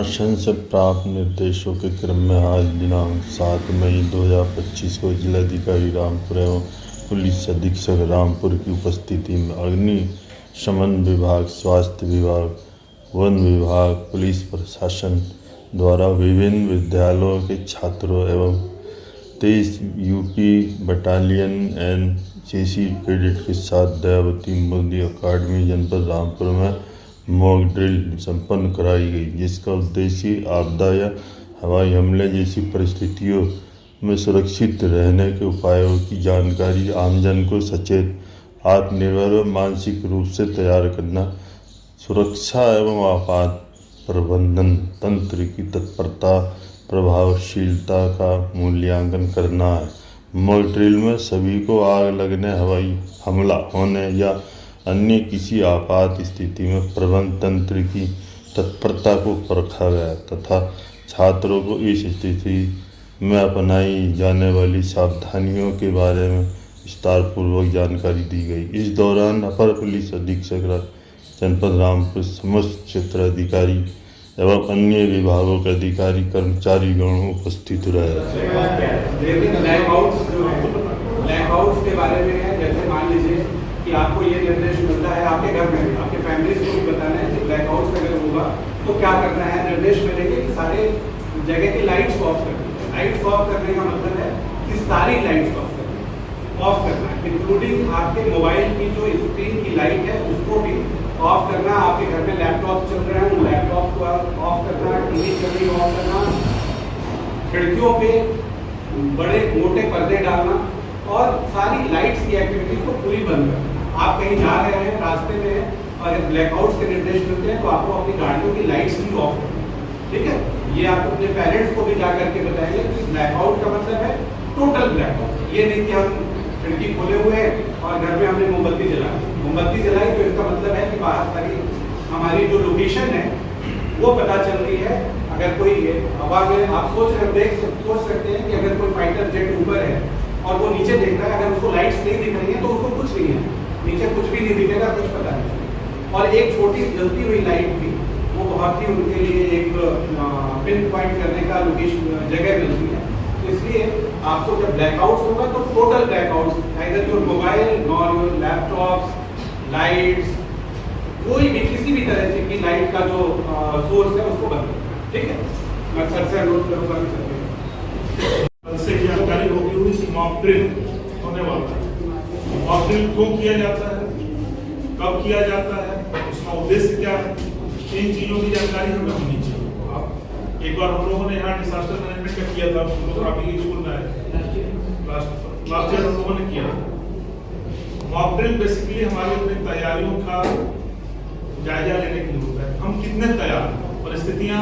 शासन से प्राप्त निर्देशों के क्रम में आज दिनांक 7 मई 2025 को जिलाधिकारी रामपुर एवं पुलिस अधीक्षक रामपुर की उपस्थिति में अग्निशमन विभाग, स्वास्थ्य विभाग, वन विभाग, पुलिस प्रशासन द्वारा विभिन्न विद्यालयों के छात्रों एवं 23 यूपी बटालियन एनसीसी कैडेट के साथ दयावती मोदी अकादमी जनपद रामपुर में मॉक ड्रिल संपन्न कराई गई, जिसका उद्देश्य आपदा या हवाई हमले जैसी परिस्थितियों में सुरक्षित रहने के उपायों की जानकारी आमजन को सचेत, आत्मनिर्भर व मानसिक रूप से तैयार करना, सुरक्षा एवं आपात प्रबंधन तंत्र की तत्परता प्रभावशीलता का मूल्यांकन करना है। मॉक ड्रिल में सभी को आग लगने, हवाई हमला होने या अन्य किसी आपात स्थिति में प्रबंधन तंत्र की तत्परता को परखा गया तथा छात्रों को इस स्थिति में अपनाई जाने वाली सावधानियों के बारे में विस्तारपूर्वक जानकारी दी गई। इस दौरान अपर पुलिस अधीक्षक जनपद रामपुर, समस्त क्षेत्राधिकारी एवं अन्य विभागों के अधिकारी कर्मचारी गण उपस्थित रहे। ब्लैकआउट्स के बारे में है, जैसे मान लीजिए कि आपको ये निर्देश मिलता है, आपके घर में आपके फैमिलीज को भी बताना है कि ब्लैकआउट्स अगर होगा तो क्या करना है। निर्देश मिलेंगे कि सारे जगह की लाइट्स ऑफ करनी है। लाइट्स ऑफ करने का मतलब है कि सारी लाइट्स ऑफ करना है, इंक्लूडिंग आपके मोबाइल की जो स्क्रीन की लाइट है उसको भी ऑफ करना। आपके घर में लैपटॉप चल रहे हैं, उन लैपटॉप को ऑफ करना, टीवी चल रही ऑफ करना, खिड़कियों पे बड़े मोटे पर्दे डालना और सारी लाइट्स की एक्टिविटीज को पूरी बंद करना। आप कहीं जा रहे हैं, रास्ते में हैं और ब्लैकआउट्स के निर्देश मिलते हैं तो आपको अपनी गाड़ियों की लाइट्स भी ऑफ करनी है, ठीक है। ये आप अपने पेरेंट्स को भी जा करके बताएंगे कि ब्लैकआउट का मतलब है टोटल ब्लैकआउट। ये नहीं कि हम खिड़की खोले हुए हैं और घर में हमने मोमबत्ती जलाई तो इसका मतलब है कि बाहर सारी हमारी जो लोकेशन है वो पता चल रही है। अगर कोई हवा में आप सोच सकते हैं कि अगर कोई फाइटर जेट ऊपर है और वो नीचे देख रहा है, अगर उसको लाइट्स नहीं दिख रही है तो उसको कुछ नहीं है, नीचे कुछ भी नहीं दिखेगा, कुछ पता नहीं। और एक छोटी जलती हुई लाइट भी वो बहुत ही उनके लिए एक पिन पॉइंट करने का लोकेशन जगह मिलती है। तो इसलिए आपको जब ब्लैकआउट्स होगा तो total blackouts, either your mobile nor your laptops, lights, कोई भी किसी भी तरह से की लाइट का जो सोर्स है उसको बंद करना, ठीक है। मैं सर से अनुरोध करूँगा कि जानकारी होगी हुई कि मॉक ड्रिल होने वाला है। मॉक ड्रिल क्यों किया जाता है, कब किया जाता है, उसका उद्देश्य क्या है, इन चीजों की जानकारी हमें होनी चाहिए। एक बार हम लोगों ने यहाँ डिजास्टर मैनेजमेंट का किया था, हम लोग काफी स्कूल में आए, लास्ट ईयर हम लोगों ने किया। मॉक ड्रिल बेसिकली हमारी अपनी तैयारियों का जायजा लेने की जरूरत है। हम कितने तैयार, परिस्थितियां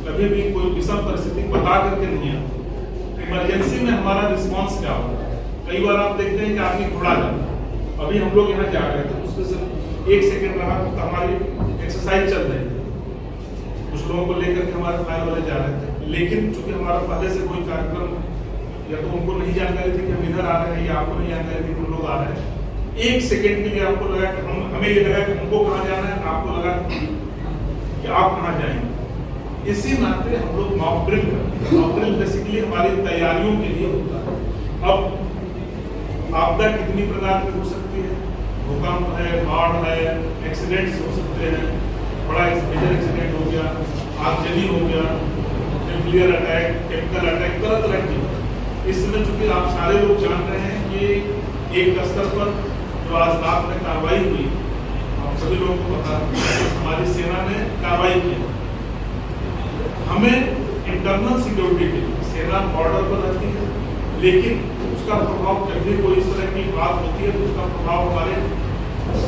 कभी भी कोई विषम परिस्थिति बता करके नहीं आती। इमरजेंसी में हमारा रिस्पांस क्या होगा। कई बार आप देखते हैं कि आदमी घोड़ा जाता है। अभी हम लोग यहाँ जा रहे थे, उसमें सिर्फ 1 सेकेंड रहा तो हमारी एक्सरसाइज चल रही थी, कुछ लोगों को लेकर के हमारे फायर वाले जा रहे थे। लेकिन चूंकि हमारा पहले से कोई कार्यक्रम या तो उनको नहीं जानकारी थी कि हम इधर आ रहे हैं, या आपको नहीं जानकारी थी कि हम लोग आ रहे हैं, 1 सेकेंड के लिए आपको लगा कि हमें ये लगा कि हमको कहाँ जाना है, आपको लगा कि आप कहाँ जाएंगे। इसी नाते हम लोग मॉक ड्रिल करते हैं। मॉक ड्रिल बेसिकली हमारी तैयारियों के लिए होता है। अब आपदा कितनी प्रकार की हो सकती है, भूकंप है, बाढ़ है, एक्सीडेंट्स हो सकते हैं, बड़ा मेजर एक्सीडेंट हो गया, आगजनी हो गया, न्यूक्लियर अटैक, केमिकल अटैक, तरह तरह की। इस समय चूंकि आप सारे लोग जान रहे हैं कि एक स्तर पर जो आज रात में कार्रवाई हुई, आप सभी लोगों को पता है हमारी सेना ने कार्रवाई की। हमें इंटरनल सिक्योरिटी के लिए सेना बॉर्डर पर रहती है, लेकिन उसका प्रभाव जब भी कोई इस तरह की बात होती है तो उसका प्रभाव हमारे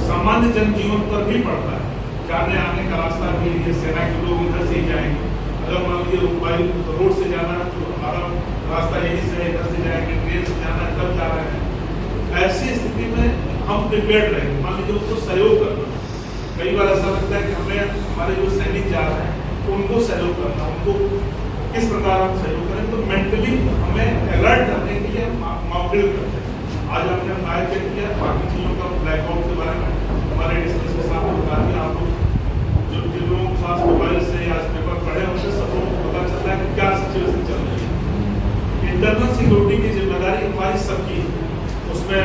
सामान्य जनजीवन पर भी पड़ता है। जाने आने का रास्ता भी है, सेना के लोग इधर से ही जाएंगे। अगर मान लीजिए मोबाइल रोड से जाना है तो हमारा रास्ता यहीं से, इधर से जाएंगे, ट्रेन से जाना है तब जा रहे हैं। ऐसी स्थिति में हम प्रिपेयर्ड रहेंगे। मान लीजिए उसको सहयोग करना, कई बार ऐसा लगता है कि हमें हमारे जो सैनिक जा रहे हैं तो उनको सहयोग करना, उनको किस प्रकार हम सहयोग करें, तो मेंटली हमें अलर्ट रहने के लिए मॉक ड्रिल करते हैं। आज आपने फायर किया, बाकी चीज़ों का ब्लैकआउट के बारे में हमारे डिस्कस के साथ बता दिया। आप लोग जो जिन लोगों के पास मोबाइल से आज पेपर पढ़े होंगे सब लोगों को पता चलता है कि क्या सिचुएशन चल रही है। इंटरनल सिक्योरिटी की जिम्मेदारी हमारी सबकी है, उसमें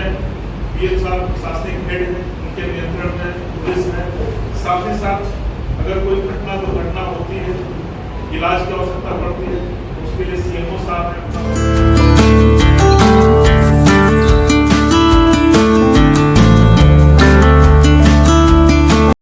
पीएम साहब प्रशासनिक हेड है, उनके नियंत्रण में पुलिस है। साथ ही साथ अगर कोई घटना दुर्घटना होती है, इलाज की आवश्यकता पड़ती है, उसके लिए सीएमओ साहब है,